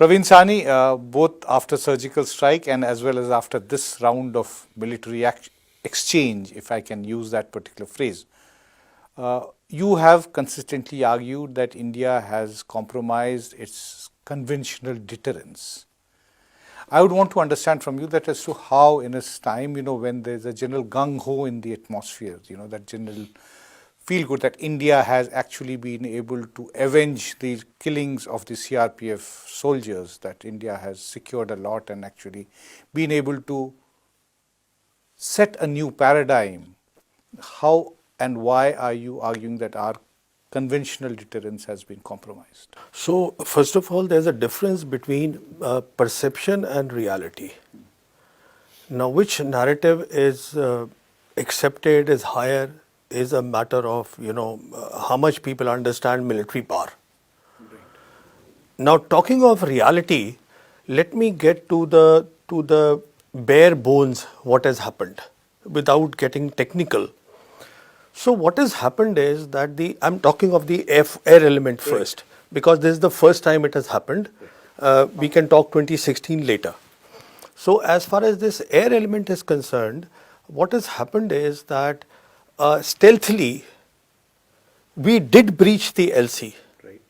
Praveen Sani, both after surgical strike and as well as after this round of military exchange, if I can use that particular phrase, you have consistently argued that India has compromised its conventional deterrence. I would want to understand from you that as to how in this time, when there's a general gung-ho in the atmosphere, that general feel good that India has actually been able to avenge the killings of the CRPF soldiers, that India has secured a lot and actually been able to set a new paradigm. How and why are you arguing that our conventional deterrence has been compromised? So, first of all, there's a difference between perception and reality. Now, which narrative is accepted is higher is a matter of, how much people understand military power. Right. Now, talking of reality, let me get to the bare bones what has happened without getting technical. So what has happened is that I'm talking of the air element first, because this is the first time it has happened. We can talk 2016 later. So as far as this air element is concerned, what has happened is that stealthily we did breach the LC. Right.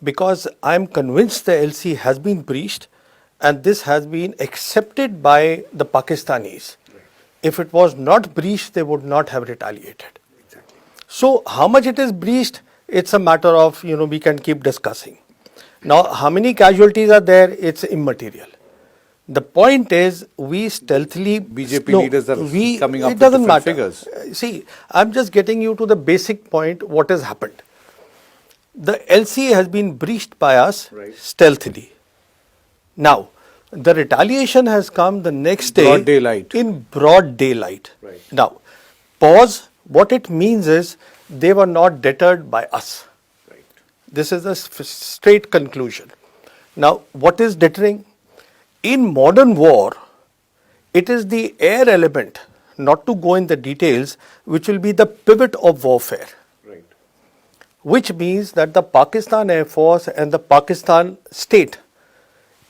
Because I'm convinced the LC has been breached and this has been accepted by the Pakistanis. Right. If it was not breached, they would not have retaliated. So how much it is breached, it's a matter of, we can keep discussing. Now, how many casualties are there, it's immaterial. The point is, we stealthily... BJP leaders are coming up with different figures. See, I'm just getting you to the basic point, what has happened. The LC has been breached by us stealthily. Now, the retaliation has come the next day... Broad daylight. In broad daylight. Right. Now, pause. What it means is they were not deterred by us. Right. This is a straight conclusion. Now, what is deterring? In modern war, it is the air element, not to go in the details, which will be the pivot of warfare. Right. Which means that the Pakistan Air Force and the Pakistan state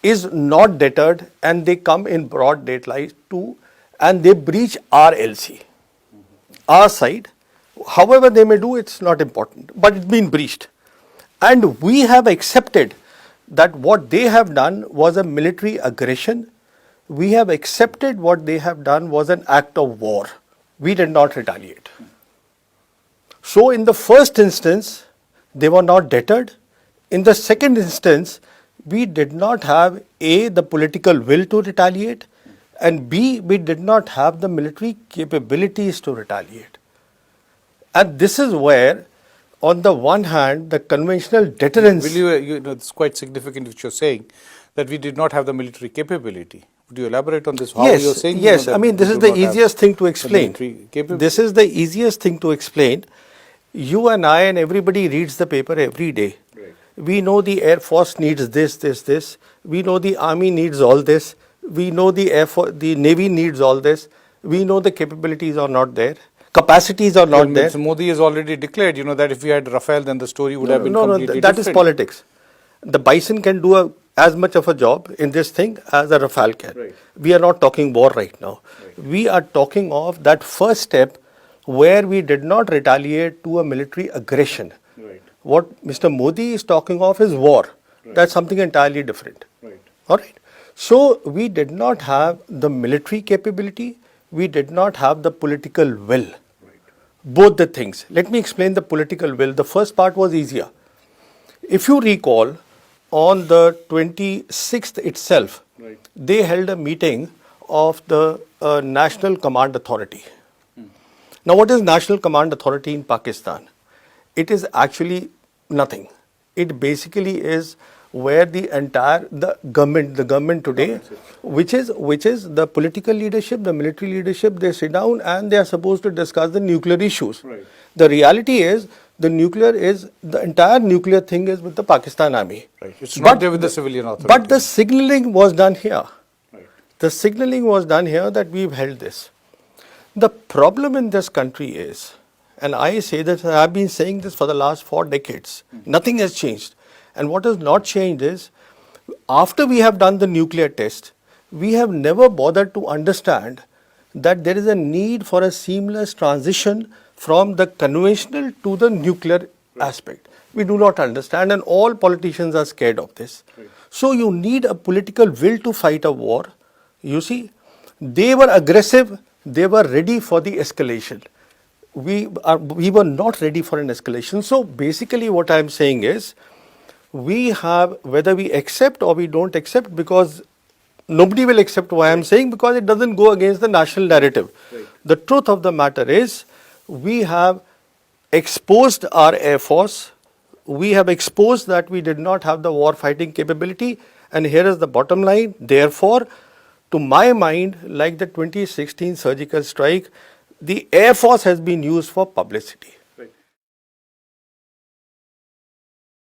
is not deterred and they come in broad daylight too and they breach our LC. Our side, however they may do, it's not important, but it's been breached. And we have accepted that what they have done was a military aggression. We have accepted what they have done was an act of war. We did not retaliate. So in the first instance, they were not deterred. In the second instance, we did not have A, the political will to retaliate, and B, we did not have the military capabilities to retaliate. And this is where, on the one hand, the conventional deterrence... It's quite significant what you're saying, that we did not have the military capability. Would you elaborate on this? How yes, you're saying? Yes, I mean, this is the easiest thing to explain. This is the easiest thing to explain. You and I and everybody reads the paper every day. Right. We know the Air Force needs this, this, this. We know the Army needs all this. We know the Navy needs all this. We know the capabilities are not there. Capacities are not there. Mr. Modi has already declared, that if we had Rafale, then the story would have been completely different. That is politics. The Bison can do as much of a job in this thing as a Rafale can. Right. We are not talking war right now. Right. We are talking of that first step where we did not retaliate to a military aggression. Right. What Mr. Modi is talking of is war. Right. That's something entirely different. Right. All right. So we did not have the military capability, we did not have the political will. Right. Both the things. Let me explain the political will. The first part was easier. If you recall, on the 26th itself, right, they held a meeting of the National Command Authority. Now, what is National Command Authority in Pakistan? It is actually nothing. It basically is where the government today, which is the political leadership, the military leadership, they sit down and they are supposed to discuss the nuclear issues. Right. The reality is the entire nuclear thing is with the Pakistan Army. Right. It's not there with the civilian authority. But the signaling was done here. Right. The signaling was done here that we've held this. The problem in this country is, and I say that I have been saying this for the last 4 decades, nothing has changed. And what has not changed is After we have done the nuclear test, we have never bothered to understand that there is a need for a seamless transition from the conventional to the nuclear aspect. We do not understand, and all politicians are scared of this. So you need a political will to fight a war. You see, they were aggressive, they were ready for the escalation. We were not ready for an escalation. So basically what I am saying is, we have, whether we accept or we don't accept, because nobody will accept what I am saying, because it doesn't go against the national narrative. The truth of the matter is, we have exposed our Air Force, we have exposed that we did not have the war fighting capability, and here is the bottom line. Therefore, to my mind, like the 2016 surgical strike, the Air Force has been used for publicity.